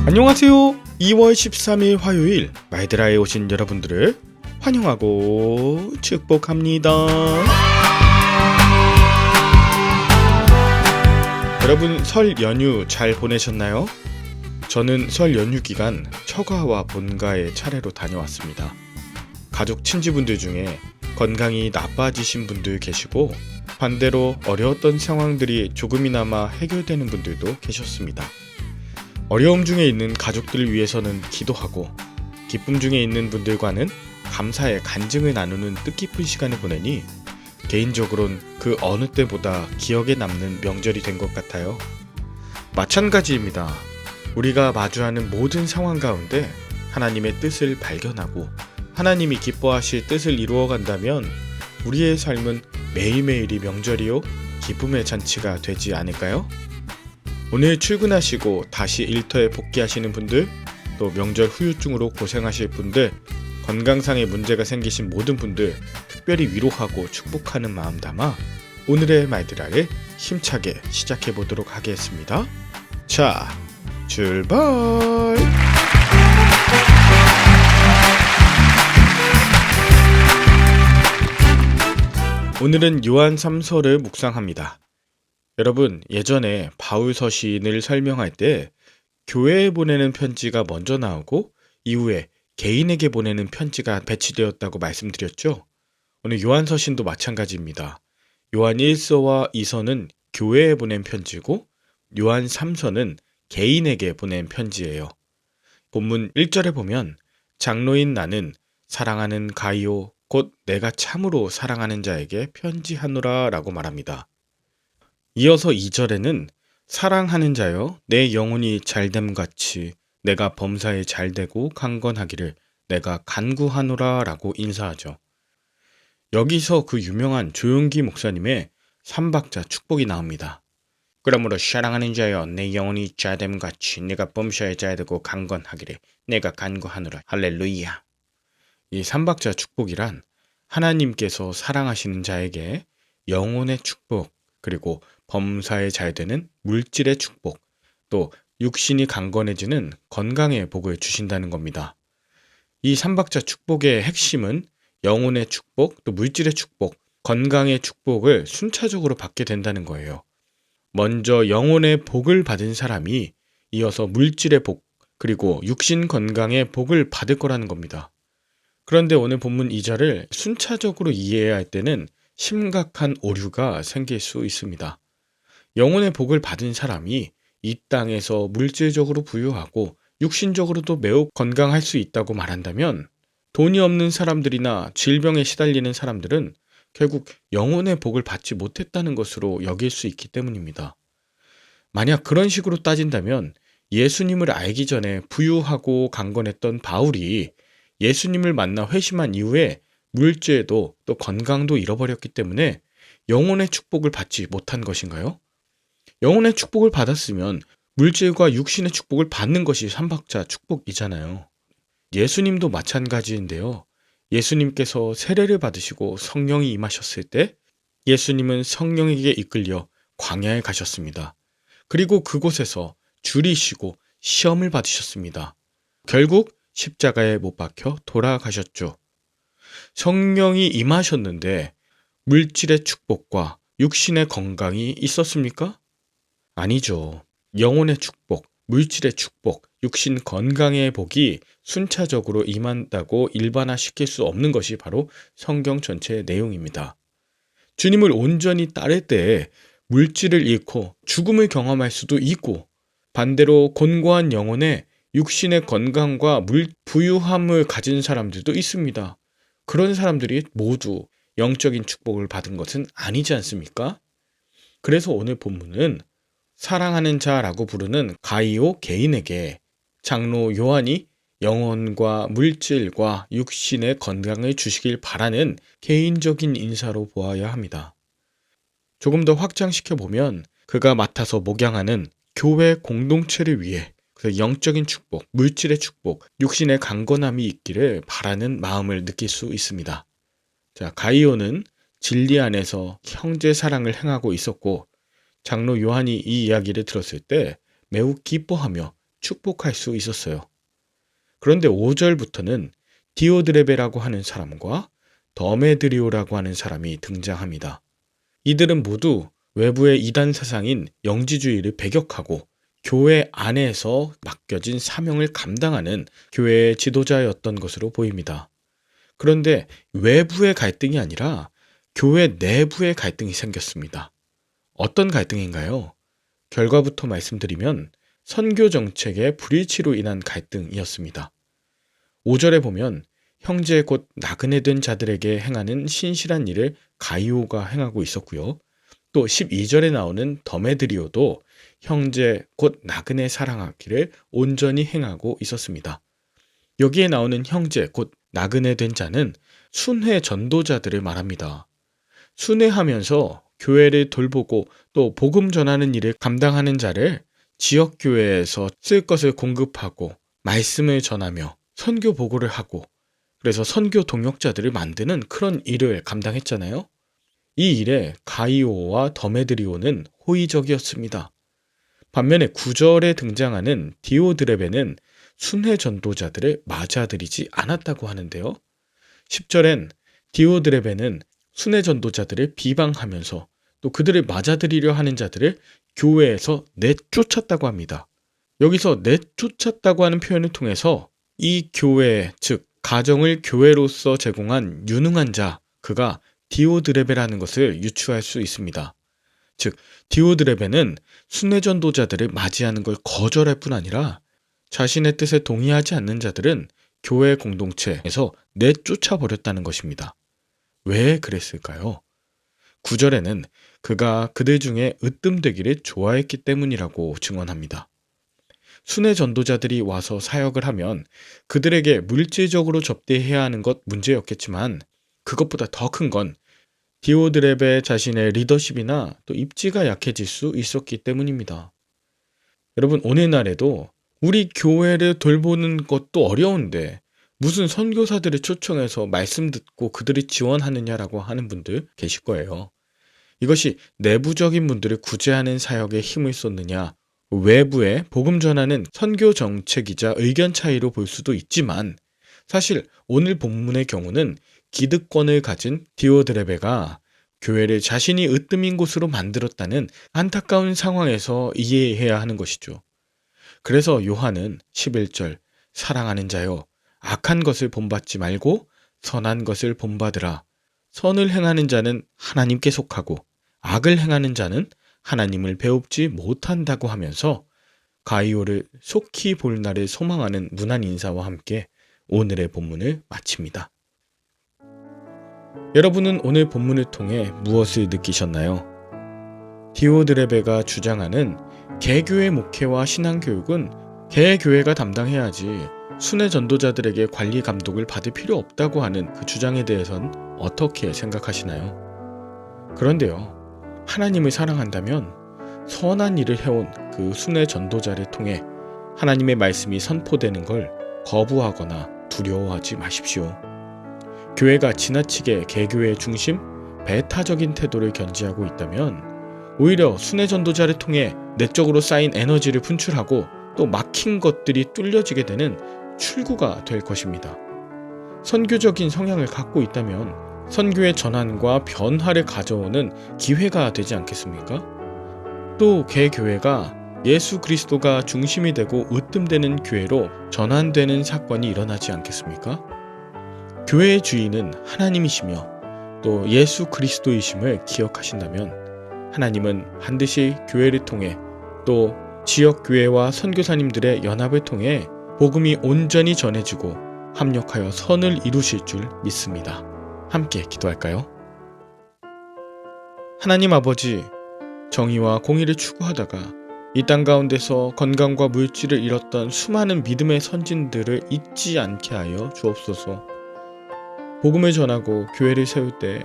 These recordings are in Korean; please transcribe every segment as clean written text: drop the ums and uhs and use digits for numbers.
안녕하세요. 2월 13일 화요일 마이드라에 오신 여러분들을 환영하고 축복합니다. 여러분 설 연휴 잘 보내셨나요? 저는 설 연휴 기간 처가와 본가에 차례로 다녀왔습니다. 가족 친지분들 중에 건강이 나빠지신 분들 계시고 반대로 어려웠던 상황들이 조금이나마 해결되는 분들도 계셨습니다. 어려움 중에 있는 가족들을 위해서는 기도하고 기쁨 중에 있는 분들과는 감사의 간증을 나누는 뜻깊은 시간을 보내니 개인적으로는 그 어느 때보다 기억에 남는 명절이 된 것 같아요. 마찬가지입니다. 우리가 마주하는 모든 상황 가운데 하나님의 뜻을 발견하고 하나님이 기뻐하실 뜻을 이루어간다면 우리의 삶은 매일매일이 명절이요 기쁨의 잔치가 되지 않을까요? 오늘 출근하시고 다시 일터에 복귀하시는 분들, 또 명절 후유증으로 고생하실 분들, 건강상의 문제가 생기신 모든 분들 특별히 위로하고 축복하는 마음 담아 오늘의 마이드라를 힘차게 시작해 보도록 하겠습니다. 자, 출발! 오늘은 요한 3서를 묵상합니다. 여러분, 예전에 바울서 시인을 설명할 때 교회에 보내는 편지가 먼저 나오고 이후에 개인에게 보내는 편지가 배치되었다고 말씀드렸죠? 오늘 요한 서신도 마찬가지입니다. 요한 1서와 2서는 교회에 보낸 편지고 요한 3서는 개인에게 보낸 편지예요. 본문 1절에 보면 장로인 나는 사랑하는 가이오 곧 내가 참으로 사랑하는 자에게 편지하노라 라고 말합니다. 이어서 2절에는 사랑하는 자여 내 영혼이 잘됨같이 내가 범사에 잘되고 강건하기를 내가 간구하노라 라고 인사하죠. 여기서 그 유명한 조용기 목사님의 3박자 축복이 나옵니다. 그러므로 사랑하는 자여 내 영혼이 잘됨같이 내가 범사에 잘되고 강건하기를 내가 간구하노라. 할렐루야. 이 3박자 축복이란 하나님께서 사랑하시는 자에게 영혼의 축복, 그리고 범사에 잘되는 물질의 축복, 또 육신이 강건해지는 건강의 복을 주신다는 겁니다. 이 3박자 축복의 핵심은 영혼의 축복, 또 물질의 축복, 건강의 축복을 순차적으로 받게 된다는 거예요. 먼저 영혼의 복을 받은 사람이 이어서 물질의 복, 그리고 육신 건강의 복을 받을 거라는 겁니다. 그런데 오늘 본문 2절을 순차적으로 이해해야 할 때는 심각한 오류가 생길 수 있습니다. 영혼의 복을 받은 사람이 이 땅에서 물질적으로 부유하고 육신적으로도 매우 건강할 수 있다고 말한다면 돈이 없는 사람들이나 질병에 시달리는 사람들은 결국 영혼의 복을 받지 못했다는 것으로 여길 수 있기 때문입니다. 만약 그런 식으로 따진다면 예수님을 알기 전에 부유하고 강건했던 바울이 예수님을 만나 회심한 이후에 물질도 또 건강도 잃어버렸기 때문에 영혼의 축복을 받지 못한 것인가요? 영혼의 축복을 받았으면 물질과 육신의 축복을 받는 것이 3박자 축복이잖아요. 예수님도 마찬가지인데요. 예수님께서 세례를 받으시고 성령이 임하셨을 때 예수님은 성령에게 이끌려 광야에 가셨습니다. 그리고 그곳에서 줄이시고 시험을 받으셨습니다. 결국 십자가에 못 박혀 돌아가셨죠. 성령이 임하셨는데 물질의 축복과 육신의 건강이 있었습니까? 아니죠. 영혼의 축복, 물질의 축복, 육신 건강의 복이 순차적으로 임한다고 일반화시킬 수 없는 것이 바로 성경 전체의 내용입니다. 주님을 온전히 따를 때 물질을 잃고 죽음을 경험할 수도 있고 반대로 곤고한 영혼에 육신의 건강과 부유함을 가진 사람들도 있습니다. 그런 사람들이 모두 영적인 축복을 받은 것은 아니지 않습니까? 그래서 오늘 본문은 사랑하는 자라고 부르는 가이오 개인에게 장로 요한이 영혼과 물질과 육신의 건강을 주시길 바라는 개인적인 인사로 보아야 합니다. 조금 더 확장시켜 보면 그가 맡아서 목양하는 교회 공동체를 위해 그 영적인 축복, 물질의 축복, 육신의 강건함이 있기를 바라는 마음을 느낄 수 있습니다. 자, 가이오는 진리 안에서 형제 사랑을 행하고 있었고 장로 요한이 이 이야기를 들었을 때 매우 기뻐하며 축복할 수 있었어요. 그런데 5절부터는 디오드레베라고 하는 사람과 더메드리오라고 하는 사람이 등장합니다. 이들은 모두 외부의 이단 사상인 영지주의를 배격하고 교회 안에서 맡겨진 사명을 감당하는 교회의 지도자였던 것으로 보입니다. 그런데 외부의 갈등이 아니라 교회 내부의 갈등이 생겼습니다. 어떤 갈등인가요? 결과부터 말씀드리면 선교 정책의 불일치로 인한 갈등이었습니다. 5절에 보면 형제 곧 나그네 된 자들에게 행하는 신실한 일을 가이오가 행하고 있었고요. 또 12절에 나오는 더메드리오도 형제 곧 나그네 사랑하기를 온전히 행하고 있었습니다. 여기에 나오는 형제 곧 나그네 된 자는 순회 전도자들을 말합니다. 순회하면서 교회를 돌보고 또 복음 전하는 일을 감당하는 자를 지역교회에서 쓸 것을 공급하고 말씀을 전하며 선교 보고를 하고 그래서 선교 동역자들을 만드는 그런 일을 감당했잖아요. 이 일에 가이오와 더메드리오는 호의적이었습니다. 반면에 9절에 등장하는 디오드레베는 순회 전도자들을 맞아들이지 않았다고 하는데요. 10절엔 디오드레베는 순회 전도자들을 비방하면서 또 그들을 맞아들이려 하는 자들을 교회에서 내쫓았다고 합니다. 여기서 내쫓았다고 하는 표현을 통해서 이 교회, 즉 가정을 교회로서 제공한 유능한 자, 그가 디오드레베라는 것을 유추할 수 있습니다. 즉 디오드레베는 순회 전도자들을 맞이하는 걸 거절할 뿐 아니라 자신의 뜻에 동의하지 않는 자들은 교회 공동체에서 내쫓아 버렸다는 것입니다. 왜 그랬을까요? 9절에는 그가 그들 중에 으뜸되기를 좋아했기 때문이라고 증언합니다. 순회 전도자들이 와서 사역을 하면 그들에게 물질적으로 접대해야 하는 것 문제였겠지만 그것보다 더 큰 건 디오드레베 자신의 리더십이나 또 입지가 약해질 수 있었기 때문입니다. 여러분, 오늘날에도 우리 교회를 돌보는 것도 어려운데 무슨 선교사들을 초청해서 말씀 듣고 그들이 지원하느냐라고 하는 분들 계실 거예요. 이것이 내부적인 분들을 구제하는 사역에 힘을 쏟느냐, 외부에 복음 전하는 선교 정책이자 의견 차이로 볼 수도 있지만 사실 오늘 본문의 경우는 기득권을 가진 디오드레베가 교회를 자신이 으뜸인 곳으로 만들었다는 안타까운 상황에서 이해해야 하는 것이죠. 그래서 요한은 11절 사랑하는 자여 악한 것을 본받지 말고 선한 것을 본받으라. 선을 행하는 자는 하나님께 속하고 악을 행하는 자는 하나님을 배웁지 못한다고 하면서 가이오를 속히 볼 날을 소망하는 문안 인사와 함께 오늘의 본문을 마칩니다. 여러분은 오늘 본문을 통해 무엇을 느끼셨나요? 디오드레베가 주장하는 개교회 목회와 신앙교육은 개교회가 담당해야지 순회 전도자들에게 관리 감독을 받을 필요 없다고 하는 그 주장에 대해선 어떻게 생각하시나요? 그런데요, 하나님을 사랑한다면 선한 일을 해온 그 순회 전도자를 통해 하나님의 말씀이 선포되는 걸 거부하거나 두려워하지 마십시오. 교회가 지나치게 개교의 중심, 배타적인 태도를 견지하고 있다면 오히려 순회 전도자를 통해 내적으로 쌓인 에너지를 분출하고 또 막힌 것들이 뚫려지게 되는 출구가 될 것입니다. 선교적인 성향을 갖고 있다면 선교의 전환과 변화를 가져오는 기회가 되지 않겠습니까? 또 개교회가 예수 그리스도가 중심이 되고 으뜸되는 교회로 전환되는 사건이 일어나지 않겠습니까? 교회의 주인은 하나님이시며 또 예수 그리스도이심을 기억하신다면 하나님은 반드시 교회를 통해 또 지역교회와 선교사님들의 연합을 통해 복음이 온전히 전해지고 합력하여 선을 이루실 줄 믿습니다. 함께 기도할까요? 하나님 아버지, 정의와 공의를 추구하다가 이 땅 가운데서 건강과 물질을 잃었던 수많은 믿음의 선진들을 잊지 않게 하여 주옵소서. 복음을 전하고 교회를 세울 때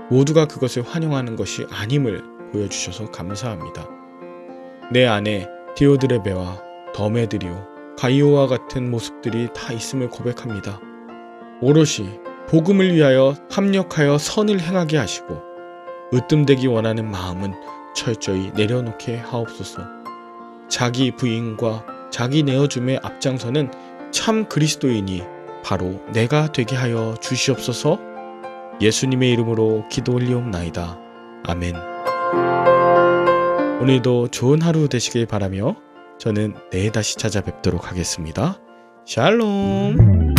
모두가 그것을 환영하는 것이 아님을 보여주셔서 감사합니다. 내 안에 디오드레베와 더메드리오, 가이오와 같은 모습들이 다 있음을 고백합니다. 오롯이 복음을 위하여 합력하여 선을 행하게 하시고 으뜸되기 원하는 마음은 철저히 내려놓게 하옵소서. 자기 부인과 자기 내어줌에 앞장서는 참 그리스도인이 바로 내가 되게 하여 주시옵소서. 예수님의 이름으로 기도 올리옵나이다. 아멘. 오늘도 좋은 하루 되시길 바라며 저는 내일 다시 찾아뵙도록 하겠습니다. 샬롬.